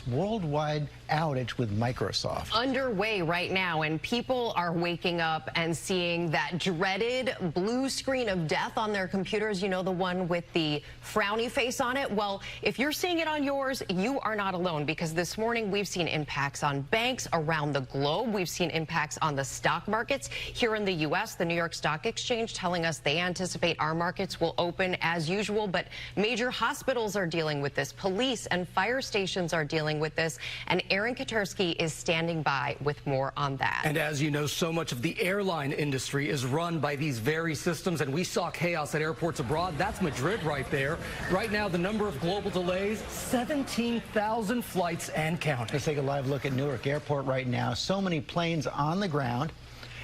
worldwide outage with Microsoft. Underway right now, and people are waking up and seeing that dreaded blue screen of death on their computers. You know, the one with the frowny face on it? Well, if you're seeing it on yours, you are not alone, because this morning we've seen impacts on banks around the globe. We've seen impacts on the stock markets. Here in the U.S., the New York Stock Exchange telling us they anticipate our markets will open as usual, but major hospitals are dealing with this. Police and fire stations are dealing with this, and Aaron Katersky is standing by with more on that. And as you know, so much of the airline industry is run by these very systems, and we saw chaos at airports abroad. That's Madrid right there. Right now, the number of global delays, 17,000 flights and counting. Let's take a live look at Newark Airport right now. So many planes on the ground.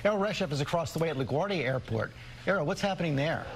Errol Reshef is across the way at LaGuardia Airport. Errol, what's happening there?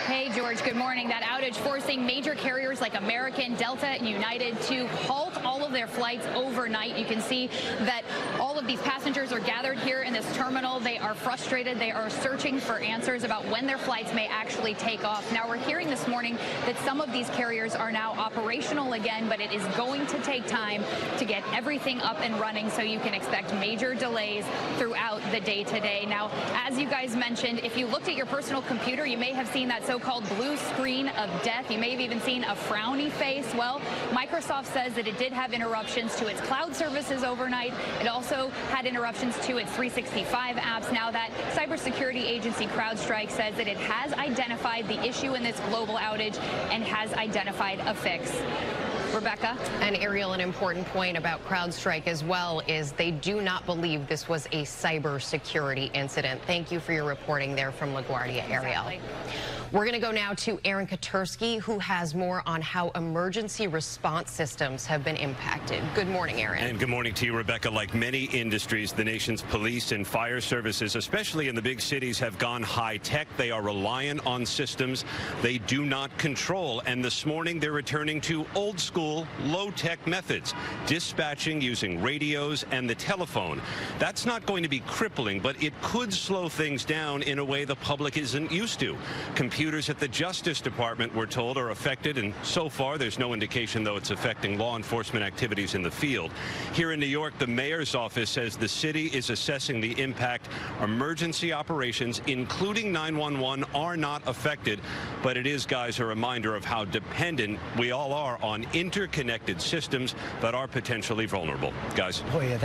Hey, George, good morning. That outage forcing major carriers like American, Delta, and United to halt all of their flights overnight. You can see that all of these passengers are gathered here in this terminal. They are frustrated. They are searching for answers about when their flights may actually take off. Now, we're hearing this morning that some of these carriers are now operational again, but it is going to take time to get everything up and running, so you can expect major delays throughout the day today. Now, as you guys mentioned, if you looked at your personal computer, you may have seen that so-called blue screen of death. You may have even seen a frowny face. Well, Microsoft says that it did have interruptions to its cloud services overnight. It also had interruptions to its 365 apps. Now, that cybersecurity agency CrowdStrike says that it has identified the issue in this global outage and has identified a fix. Rebecca? And Ariel, an important point about CrowdStrike as well is they do not believe this was a cybersecurity incident. Thank you for your reporting there from LaGuardia, Ariel. Exactly. We're going to go now to Aaron Katersky, who has more on how emergency response systems have been impacted. Good morning, Aaron. And good morning to you, Rebecca. Like many industries, the nation's police and fire services, especially in the big cities, have gone high-tech. They are reliant on systems they do not control. And this morning, they're returning to old-school, low-tech methods, dispatching using radios and the telephone. That's not going to be crippling, but it could slow things down in a way the public isn't used to. Computers at the Justice Department, we're told, are affected, and so far there's no indication, though, it's affecting law enforcement activities in the field. Here in New York, the mayor's office says the city is assessing the impact. Emergency operations, including 911, are not affected, but it is, guys, a reminder of how dependent we all are on interconnected systems that are potentially vulnerable. Guys. Oh, yeah.